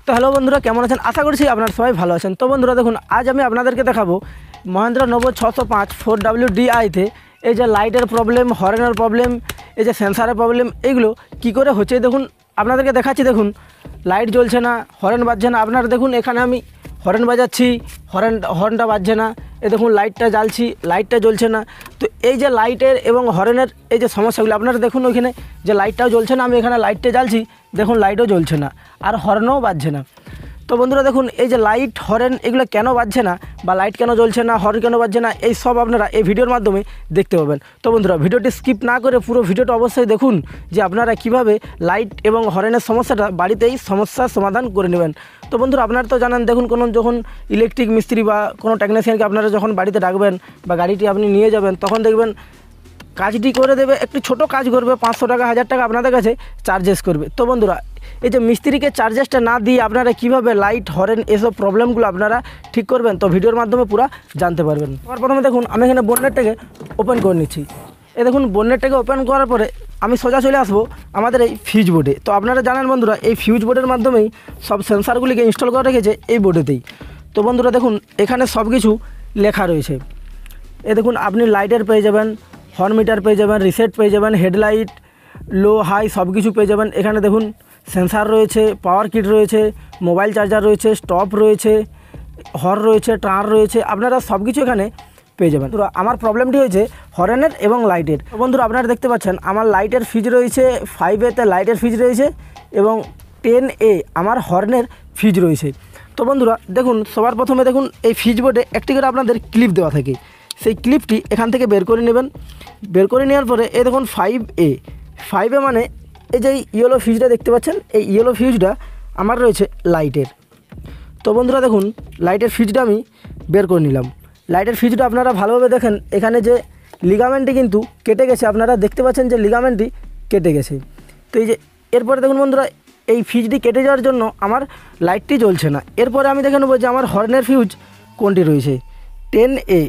তো হ্যালো বন্ধুরা, কেমন আছেন? আশা করছি আপনারা সবাই ভালো আছেন। তো বন্ধুরা দেখুন, আজ আমি আপনাদেরকে দেখাবো মহেন্দ্র নোভো 605 4WDIতে এই যে লাইটের প্রবলেম, হর্নের প্রবলেম, এই যে সেন্সারের প্রবলেম, এইগুলো কি করে হচ্ছে দেখুন আপনাদেরকে দেখাচ্ছি। দেখুন লাইট জ্বলছে না, হর্ন বাজছে না। আপনারা দেখুন এখানে আমি হর্ন বাজাচ্ছি, হর্নটা বাজছে না। এই দেখুন লাইটটা জ্বালছি, লাইটটা জ্বলছে না। তো এই যে লাইটের এবং হর্নের এই যে সমস্যাগুলো আপনারা দেখুন, ওইখানে যে লাইটটাও জ্বলছে না, আমি এখানে লাইটটা জ্বালছি, দেখুন লাইটও জ্বলছে না আর হর্নও বাজছে না। তো বন্ধুরা দেখুন, এই যে লাইট, হর্ন এগুলো কেন বাজছে না বা লাইট কেন জ্বলছে না, হর্ন কেন বাজছে না, এই সব আপনারা এই ভিডিওর মাধ্যমে দেখতে পাবেন। তো বন্ধুরা ভিডিওটি স্কিপ না করে পুরো ভিডিওটা অবশ্যই দেখুন, যে আপনারা কিভাবে লাইট এবং হর্নের সমস্যাটা বাড়িতেই সমস্যার সমাধান করে নেবেন। তো বন্ধুরা আপনারা তো জানেন, দেখুন যখন ইলেকট্রিক মিস্ত্রি বা কোনো টেকনিশিয়ানকে আপনারা যখন বাড়িতে ডাকবেন বা গাড়িটি আপনি নিয়ে যাবেন, তখন দেখবেন কাজটি করে দেবে, একটু ছোট কাজ করবে, 500 টাকা 1000 টাকা আপনাদের কাছে চার্জেস করবে। তো বন্ধুরা এই যে মিস্ত্রিকে চার্জেসটা না দিয়ে আপনারা কিভাবে লাইট, হর্ন এসব প্রবলেমগুলো আপনারা ঠিক করবেন, তো ভিডিওর মাধ্যমে পুরো জানতে পারবেন। আমার প্রথমে দেখুন আমি এখানে বনেটটাকে ওপেন করে নিচ্ছি। এই দেখুন বনেটটাকে ওপেন করার পরে আমি সোজা চলে আসবো আমাদের এই ফিউজ বোর্ডে। তো আপনারা জানেন বন্ধুরা, এই ফিউজ বোর্ডের মাধ্যমেই সব সেন্সারগুলিকে ইনস্টল করে রেখেছে এই বোর্ডেতেই। তো বন্ধুরা দেখুন এখানে সব কিছু লেখা রয়েছে। এই দেখুন আপনি লাইটের পেয়ে যাবেন, হর্ন মিটার পেয়ে যাবেন, রিসেট পেয়ে যাবেন, হেডলাইট, লো হাই সব কিছু পেয়ে যাবেন। এখানে দেখুন সেন্সার রয়েছে, পাওয়ার কিট রয়েছে, মোবাইল চার্জার রয়েছে, স্টপ রয়েছে, হর্ন রয়েছে, ট্রার রয়েছে, আপনারা সব কিছু এখানে পেয়ে যাবেন। তো আমার প্রবলেমটি হয়েছে হর্নের এবং লাইটের। বন্ধুরা আপনারা দেখতে পাচ্ছেন আমার লাইটের ফিউজ রয়েছে, 5A লাইটের ফিউজ রয়েছে এবং 10A আমার হর্নের ফিউজ রয়েছে। তো বন্ধুরা দেখুন সবার প্রথমে দেখুন এই ফিউজ বোর্ডে একটি করে আপনাদের ক্লিপ দেওয়া থাকে। সেই ক্লিপটি এখান থেকে বের করে নেবেন। বের করে নেওয়ার পরে এই দেখুন 5A মানে এই যে ইয়েলো ফিউজটা দেখতে পাচ্ছেন, এই ইয়েলো ফিউজটা আমার রয়েছে লাইটের। তো বন্ধুরা দেখুন লাইটের ফিউজটা আমি বের করে নিলাম। লাইটের ফিউজটা আপনারা ভালোভাবে দেখেন, এখানে যে লিগামেন্টটি কিন্তু কেটে গেছে, আপনারা দেখতে পাচ্ছেন যে লিগামেন্টটি কেটে গেছে। তো এই যে এরপরে দেখুন বন্ধুরা এই ফিউজটি কেটে যাওয়ার জন্য আমার লাইটটি জ্বলছে না। এরপরে আমি দেখে নেবো যে আমার হর্নের ফিউজ কোনটি রয়েছে। 10A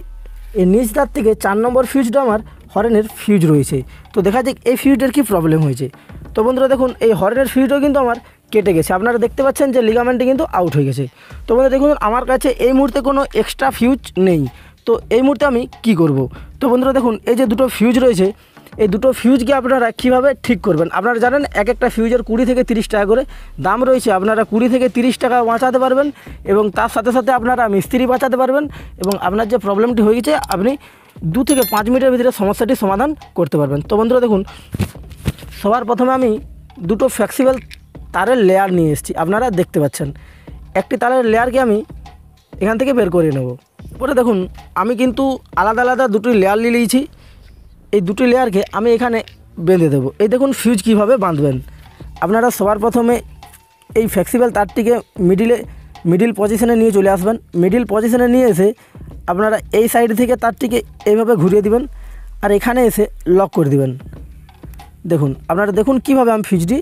এই নিচ তার থেকে 4 নম্বর ফিউজটা আমার হর্নের ফিউজ রয়েছে। তো দেখা যাক এই ফিউজের কী প্রবলেম হয়েছে। তো বন্ধুরা দেখুন এই হর্নের ফিউজটাও কিন্তু আমার কেটে গেছে, আপনারা দেখতে পাচ্ছেন যে লিগামেন্টটি কিন্তু আউট হয়ে গেছে। তো বন্ধুরা দেখুন আমার কাছে এই মুহূর্তে কোনো এক্সট্রা ফিউজ নেই। তো এই মুহূর্তে আমি কি করব? তো বন্ধুরা দেখুন এই যে দুটো ফিউজ রয়েছে, এই দুটো ফিউজকে আপনারা কীভাবে ঠিক করবেন। আপনারা জানেন এক একটা ফিউজের 20 থেকে 30 টাকা করে দাম রয়েছে। আপনারা 20 থেকে 30 টাকা বাঁচাতে পারবেন এবং তার সাথে সাথে আপনারা মিস্ত্রি বাঁচাতে পারবেন এবং আপনার যে প্রবলেমটি হয়ে গেছে আপনি 2 থেকে 5 মিনিটের ভিতরে সমস্যাটি সমাধান করতে পারবেন। তো বন্ধুরা দেখুন সবার প্রথমে আমি দুটো ফ্লেক্সিবল তারের লেয়ার নিয়ে এসেছি, আপনারা দেখতে পাচ্ছেন। একটি তারের লেয়ারকে আমি এখান থেকে বের করে নেব। পরে দেখুন আমি কিন্তু আলাদা আলাদা দুটি লেয়ার নিয়ে নিয়েছি। এই দুটি লেয়ারকে আমি এখানে বেঁধে দেবো। এই দেখুন ফিউজ কীভাবে বাঁধবেন। আপনারা সবার প্রথমে এই ফ্লেক্সিবল তারটিকে মিডিল পজিশনে নিয়ে চলে আসবেন। মিডিল পজিশনে নিয়ে এসে আপনারা এই সাইড থেকে তারটিকে এইভাবে ঘুরিয়ে দিবেন আর এখানে এসে লক করে দিবেন। দেখুন আপনারা দেখুন কীভাবে আমি ফিউজটি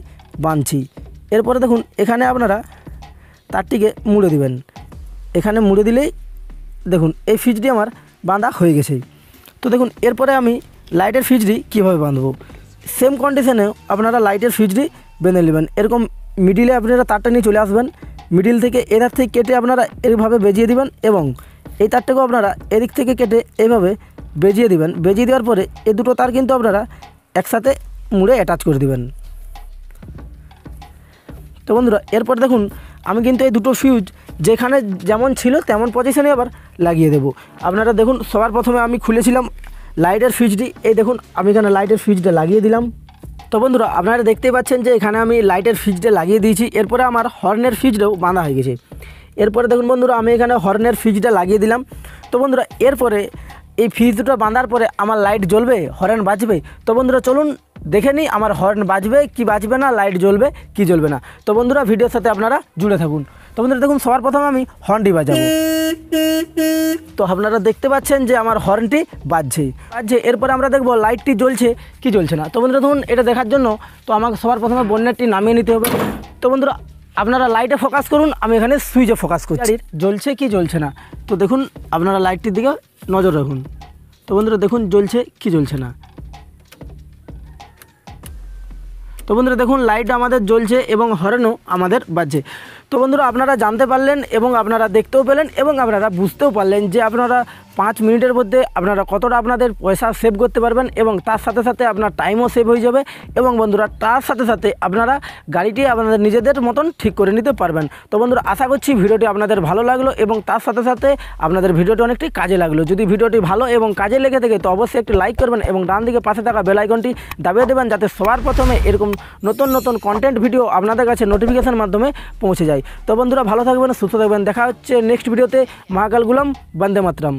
বাঁধছি। এরপরে দেখুন এখানে আপনারা তারটিকে মুড়ে দিবেন। এখানে মুড়ে দিলেই দেখুন এই ফিউজটি আমার বাঁধা হয়ে গেছে। তো দেখুন এরপরে আমি লাইটের ফিউজটি কীভাবে বাঁধবো, সেম কন্ডিশনেও আপনারা লাইটের ফিউজটি বেঁধে নেবেন। এরকম মিডিলে আপনারা তারটা নিয়ে চলে আসবেন। মিডিল থেকে এধার থেকে কেটে আপনারা এইভাবে বেজিয়ে দিবেন এবং এই তারটাকেও আপনারা এদিক থেকে কেটে এইভাবে বেজিয়ে দিবেন। বেজিয়ে দেওয়ার পরে এই দুটো তার কিন্তু আপনারা একসাথে মুড়ে অ্যাটাচ করে দিবেন। তো বন্ধুরা এরপর দেখুন আমি কিন্তু এই দুটো ফিউজ যেখানে যেমন ছিল তেমন পজিশনে আবার লাগিয়ে দেব। আপনারা দেখুন সবার প্রথমে আমি খুলেছিলাম লাইটের ফিউজটি। এই দেখুন আমি এখানে লাইটের ফিউজটা লাগিয়ে দিলাম। তো বন্ধুরা আপনারা দেখতেই পাচ্ছেন যে এখানে আমি লাইটের ফিউজটা লাগিয়ে দিয়েছি। এরপরে আমার হর্নের ফিউজটাও বাঁধা হয়ে গেছে। এরপরে দেখুন বন্ধুরা আমি এখানে হর্নের ফিউজটা লাগিয়ে দিলাম। তো বন্ধুরা এরপরে এই ফিউজটা বাঁধার পরে আমার লাইট জ্বলবে, হর্ন বাজবে। তো বন্ধুরা চলুন দেখে নিই আমার হর্ন বাজবে কি বাজবে না, লাইট জ্বলবে কি জ্বলবে না। তো বন্ধুরা ভিডিওর সাথে আপনারা জুড়ে থাকুন। তো বন্ধুরা দেখুন সবার প্রথমে আমি হর্নটি বাজাবো। তো আপনারা দেখতে পাচ্ছেন যে আমার হর্নটি বাজছে। এরপরে আমরা দেখব লাইটটি জ্বলছে কি জ্বলছে না। তো বন্ধুরা দেখুন এটা দেখার জন্য তো আমাকে সবার প্রথমে বনেটটি নামিয়ে নিতে হবে। তো বন্ধুরা আপনারা লাইটে ফোকাস করুন, আমি এখানে সুইচে ফোকাস করছি জ্বলছে কি জ্বলছে না। তো দেখুন আপনারা লাইটটির দিকে নজর রাখুন। তো বন্ধুরা দেখুন জ্বলছে কি জ্বলছে না। তো বন্ধুরা দেখুন লাইট আমাদের জ্বলছে এবং হর্নও আমাদের বাজছে। তো বন্ধুরা আপনারা জানতে পারলেন এবং আপনারা দেখতেও পেলেন এবং আপনারা বুঝতেও পারলেন যে আপনারা 5 মিনিটের মধ্যে আপনারা কতটা আপনাদের পয়সা সেভ করতে পারবেন এবং তার সাথে সাথে আপনার টাইমও সেভ হয়ে যাবে এবং বন্ধুরা তার সাথে সাথে আপনারা গাড়িটি আপনাদের নিজেদের মতন ঠিক করে নিতে পারবেন। তো বন্ধুরা আশা করছি ভিডিওটি আপনাদের ভালো লাগলো এবং তার সাথে সাথে আপনাদের ভিডিওটি অনেকটি কাজে লাগলো। যদি ভিডিওটি ভালো এবং কাজে লেগে থাকে তো অবশ্যই একটি লাইক করবেন এবং ডান দিকে পাশে থাকা বেল আইকনটি দাবিয়ে দেবেন যাতে সবার প্রথমে এরকম নতুন নতুন কন্টেন্ট ভিডিও আপনাদের কাছে নোটিফিকেশন মাধ্যমে পৌঁছে যায়। তো বন্ধুরা ভালো থাকবেন, সুস্থ থাকবেন, দেখা হচ্ছে নেক্সট ভিডিওতে। মহাকাল গুলাম, বন্দে মাতরম।